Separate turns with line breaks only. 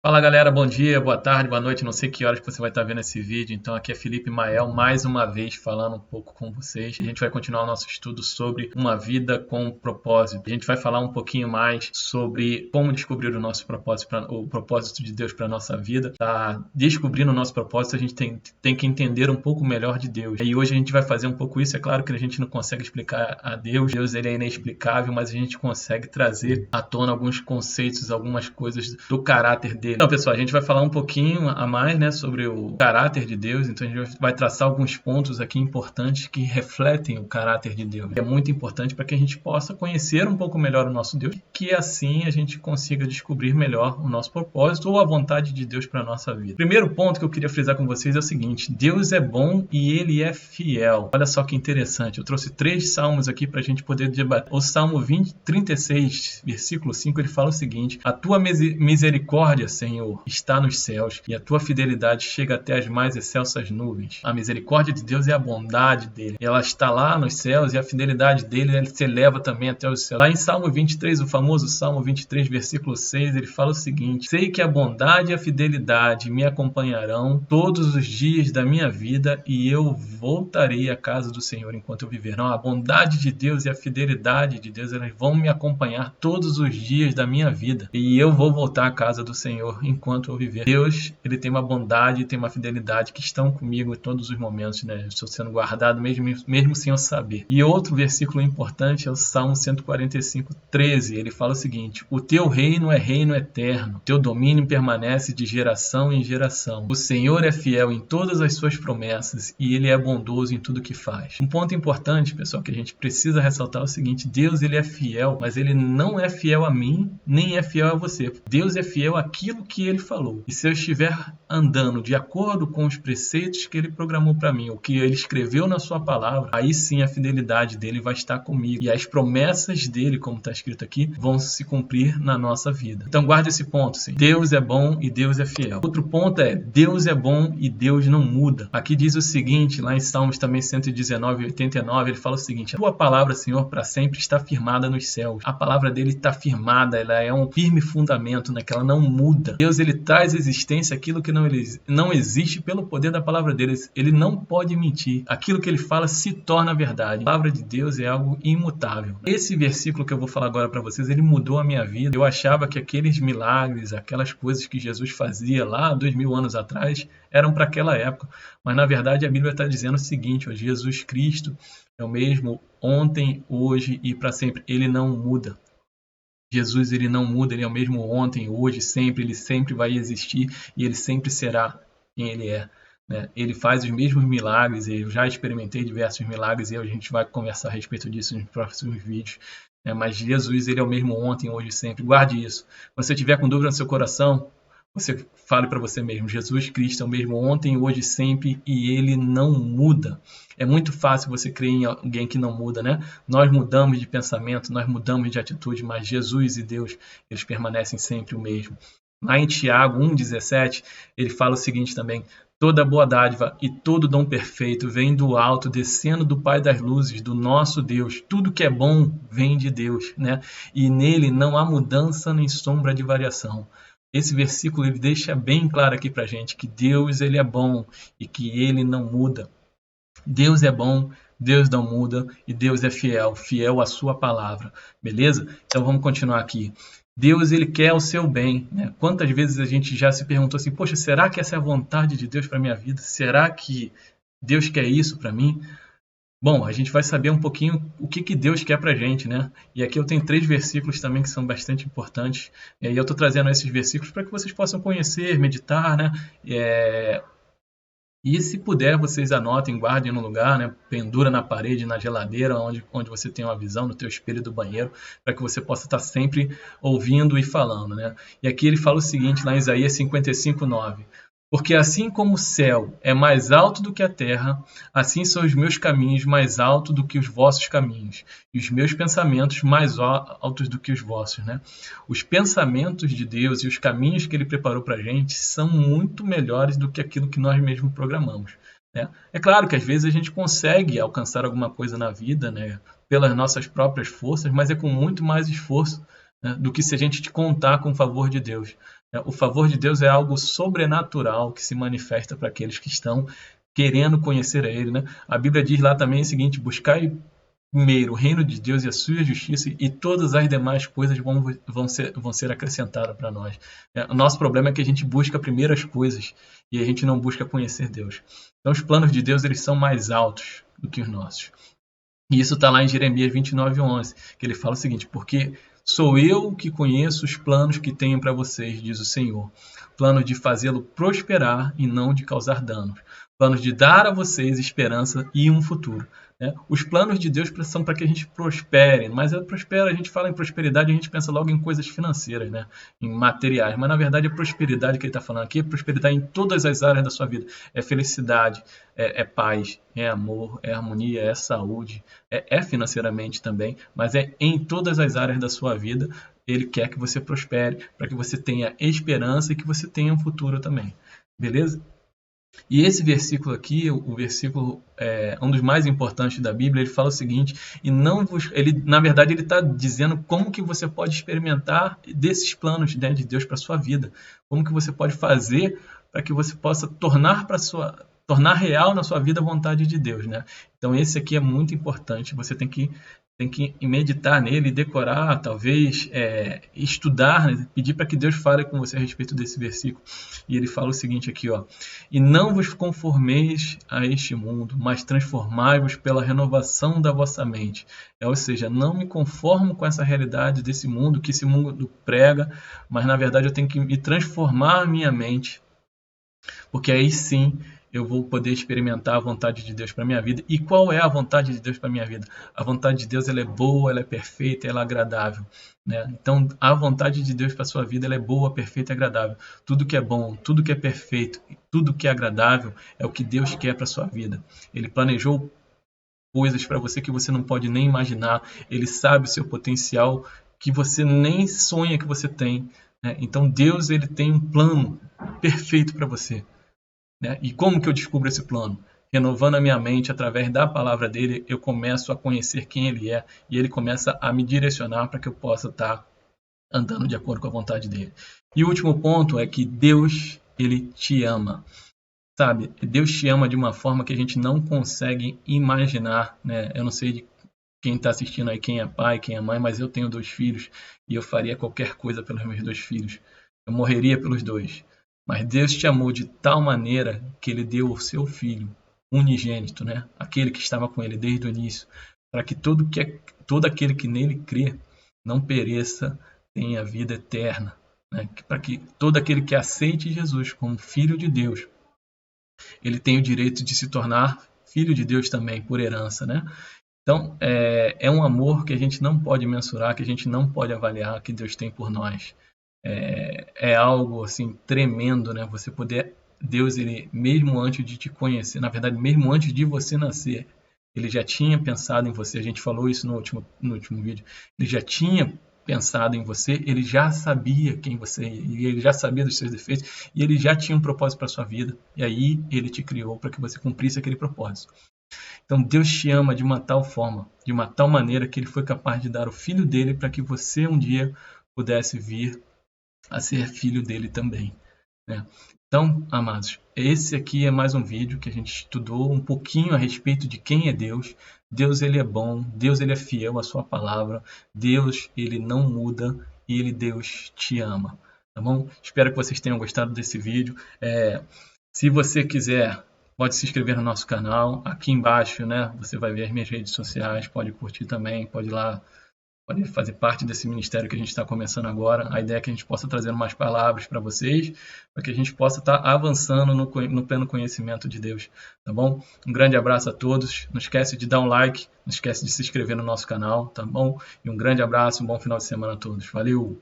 Fala galera, bom dia, boa tarde, boa noite, não sei que horas que você vai estar vendo esse vídeo. Então aqui é Felipe Mael, mais uma vez falando um pouco com vocês. A gente vai continuar o nosso estudo sobre uma vida com propósito. A gente vai falar um pouquinho mais sobre como descobrir o nosso propósito, o propósito de Deus para a nossa vida. Tá descobrindo o nosso propósito, a gente tem que entender um pouco melhor de Deus. E hoje a gente vai fazer um pouco isso. É claro que a gente não consegue explicar a Deus. Deus ele é inexplicável, mas a gente consegue trazer à tona alguns conceitos, algumas coisas do caráter dele. Então, pessoal, a gente vai falar um pouquinho a mais, né, sobre o caráter de Deus. Então, a gente vai traçar alguns pontos aqui importantes que refletem o caráter de Deus. É muito importante para que a gente possa conhecer um pouco melhor o nosso Deus, que assim a gente consiga descobrir melhor o nosso propósito ou a vontade de Deus para a nossa vida. Primeiro ponto que eu queria frisar com vocês é o seguinte: Deus é bom e Ele é fiel. Olha só que interessante. Eu trouxe 3 salmos aqui para a gente poder debater. O Salmo 36, versículo 5, ele fala o seguinte: a tua misericórdia, Senhor, está nos céus, e a tua fidelidade chega até as mais excelsas nuvens. A misericórdia de Deus é a bondade dele. Ela está lá nos céus, e a fidelidade dele ele se eleva também até os céus. Lá em Salmo 23, o famoso Salmo 23, versículo 6, ele fala o seguinte: sei que a bondade e a fidelidade me acompanharão todos os dias da minha vida, e eu voltarei à casa do Senhor enquanto eu viver. Não, a bondade de Deus e a fidelidade de Deus, elas vão me acompanhar todos os dias da minha vida, e eu vou voltar à casa do Senhor enquanto eu viver. Deus, ele tem uma bondade e tem uma fidelidade que estão comigo em todos os momentos, né? Eu estou sendo guardado mesmo sem eu saber. E outro versículo importante é o Salmo 145, 13. Ele fala o seguinte: o teu reino é reino eterno, teu domínio permanece de geração em geração. O Senhor é fiel em todas as suas promessas e ele é bondoso em tudo que faz. Um ponto importante, pessoal, que a gente precisa ressaltar é o seguinte: Deus, ele é fiel, mas ele não é fiel a mim, nem é fiel a você. Deus é fiel àquilo que ele falou. E se eu estiver andando de acordo com os preceitos que ele programou para mim, o que ele escreveu na sua palavra, aí sim a fidelidade dele vai estar comigo. E as promessas dele, como está escrito aqui, vão se cumprir na nossa vida. Então guarde esse ponto, sim. Deus é bom e Deus é fiel. Outro ponto é: Deus é bom e Deus não muda. Aqui diz o seguinte, lá em Salmos também 119, 89, ele fala o seguinte: a tua palavra, Senhor, para sempre está firmada nos céus. A palavra dele está firmada, ela é um firme fundamento, né, que ela não muda. Deus, ele traz à existência aquilo que não existe pelo poder da palavra dele. Ele não pode mentir. Aquilo que ele fala se torna verdade. A palavra de Deus é algo imutável. Esse versículo que eu vou falar agora para vocês, ele mudou a minha vida. Eu achava que aqueles milagres, aquelas coisas que Jesus fazia lá 2000 anos atrás, eram para aquela época. Mas na verdade a Bíblia está dizendo o seguinte: ó, Jesus Cristo é o mesmo ontem, hoje e para sempre. Ele não muda. Jesus, ele não muda, ele é o mesmo ontem, hoje, sempre, ele sempre vai existir e ele sempre será quem ele é, né? Ele faz os mesmos milagres, eu já experimentei diversos milagres e a gente vai conversar a respeito disso nos próximos vídeos, né? Mas Jesus, ele é o mesmo ontem, hoje e sempre. Guarde isso. Quando você tiver com dúvida no seu coração, você fale para você mesmo: Jesus Cristo é o mesmo ontem, hoje e sempre, e ele não muda. É muito fácil você crer em alguém que não muda, né? Nós mudamos de pensamento, nós mudamos de atitude, mas Jesus e Deus, eles permanecem sempre o mesmo. Lá em Tiago 1,17, ele fala o seguinte também: toda boa dádiva e todo dom perfeito vem do alto, descendo do Pai das luzes, do nosso Deus. Tudo que é bom vem de Deus, né? E nele não há mudança nem sombra de variação. Esse versículo ele deixa bem claro aqui para a gente que Deus, ele é bom e que ele não muda. Deus é bom, Deus não muda e Deus é fiel, fiel à sua palavra, beleza? Então vamos continuar aqui. Deus, ele quer o seu bem, né? Quantas vezes a gente já se perguntou assim: poxa, será que essa é a vontade de Deus para minha vida? Será que Deus quer isso para mim? Bom, a gente vai saber um pouquinho o que Deus quer pra gente, né? E aqui eu tenho 3 versículos também que são bastante importantes. E aí eu estou trazendo esses versículos para que vocês possam conhecer, meditar, né? E se puder, vocês anotem, guardem no lugar, né? Pendura na parede, na geladeira, onde você tem uma visão, no teu espelho do banheiro, para que você possa estar sempre ouvindo e falando, né? E aqui ele fala o seguinte, lá em Isaías 55, 9: porque assim como o céu é mais alto do que a terra, assim são os meus caminhos mais altos do que os vossos caminhos, e os meus pensamentos mais altos do que os vossos, né? Os pensamentos de Deus e os caminhos que ele preparou para a gente são muito melhores do que aquilo que nós mesmos programamos, né? É claro que às vezes a gente consegue alcançar alguma coisa na vida, né, pelas nossas próprias forças, mas é com muito mais esforço, né, do que se a gente contar com o favor de Deus. O favor de Deus é algo sobrenatural que se manifesta para aqueles que estão querendo conhecer a Ele, né? A Bíblia diz lá também o seguinte: buscai primeiro o reino de Deus e a sua justiça, e todas as demais coisas vão ser acrescentadas para nós. O nosso problema é que a gente busca primeiro as coisas e a gente não busca conhecer Deus. Então os planos de Deus, eles são mais altos do que os nossos. E isso está lá em Jeremias 29:11, que ele fala o seguinte: porque sou eu que conheço os planos que tenho para vocês, diz o Senhor. Planos de fazê-lo prosperar e não de causar danos. Planos de dar a vocês esperança e um futuro. Os planos de Deus são para que a gente prospere, mas a gente fala em prosperidade, a gente pensa logo em coisas financeiras, né? Em materiais, mas na verdade a prosperidade que ele está falando aqui é prosperidade em todas as áreas da sua vida. É felicidade, é paz, é amor, é harmonia, é saúde, é financeiramente também, mas é em todas as áreas da sua vida. Ele quer que você prospere, para que você tenha esperança e que você tenha um futuro também. Beleza? E esse versículo aqui, o versículo um dos mais importantes da Bíblia, ele fala o seguinte: na verdade ele está dizendo como que você pode experimentar desses planos, né, de Deus para sua vida, como que você pode fazer para que você possa tornar real na sua vida a vontade de Deus, né? Então esse aqui é muito importante. Você tem que meditar nele, decorar, talvez estudar, né? Pedir para que Deus fale com você a respeito desse versículo. E ele fala o seguinte aqui, ó: e não vos conformeis a este mundo, mas transformai-vos pela renovação da vossa mente. Ou seja, não me conformo com essa realidade desse mundo, que esse mundo prega, mas na verdade eu tenho que me transformar a minha mente, porque aí sim eu vou poder experimentar a vontade de Deus para minha vida. E qual é a vontade de Deus para minha vida? A vontade de Deus, ela é boa, ela é perfeita, ela é agradável, né? Então, a vontade de Deus para sua vida, ela é boa, perfeita e agradável. Tudo que é bom, tudo que é perfeito, tudo que é agradável é o que Deus quer para sua vida. Ele planejou coisas para você que você não pode nem imaginar. Ele sabe o seu potencial que você nem sonha que você tem, né? Então, Deus, ele tem um plano perfeito para você. E como que eu descubro esse plano? Renovando a minha mente através da palavra dele, eu começo a conhecer quem ele é e ele começa a me direcionar para que eu possa estar andando de acordo com a vontade dele. E o último ponto é que Deus, ele te ama. Sabe? Deus te ama de uma forma que a gente não consegue imaginar, né? Eu não sei de quem está assistindo aí, quem é pai, quem é mãe, mas eu tenho 2 filhos e eu faria qualquer coisa pelos meus 2 filhos. Eu morreria pelos 2. Mas Deus te amou de tal maneira que ele deu o seu filho unigênito, né? Aquele que estava com ele desde o início, para que todo aquele que nele crê não pereça, tenha vida eterna, né? Para que todo aquele que aceite Jesus como filho de Deus, ele tem o direito de se tornar filho de Deus também, por herança, né? Então, é um amor que a gente não pode mensurar, que a gente não pode avaliar, que Deus tem por nós. É algo assim tremendo, né? Você poder, Deus, ele mesmo antes de te conhecer, na verdade, mesmo antes de você nascer, ele já tinha pensado em você. A gente falou isso no último vídeo. Ele já tinha pensado em você, ele já sabia quem você é, ele já sabia dos seus defeitos e ele já tinha um propósito para sua vida. E aí ele te criou para que você cumprisse aquele propósito. Então Deus te ama de uma tal forma, de uma tal maneira que ele foi capaz de dar o filho dele para que você um dia pudesse vir a ser filho dele também, né? Então, amados, esse aqui é mais um vídeo que a gente estudou um pouquinho a respeito de quem é Deus. Deus, ele é bom, Deus, ele é fiel à sua palavra, Deus, ele não muda e Deus te ama, tá bom? Espero que vocês tenham gostado desse vídeo. Se você quiser, pode se inscrever no nosso canal. Aqui embaixo, né, você vai ver as minhas redes sociais, pode curtir também, pode ir lá, pode fazer parte desse ministério que a gente está começando agora. A ideia é que a gente possa trazer mais palavras para vocês, para que a gente possa estar avançando no pleno conhecimento de Deus, tá bom? Um grande abraço a todos. Não esquece de dar um like, não esquece de se inscrever no nosso canal, tá bom? E um grande abraço, um bom final de semana a todos. Valeu!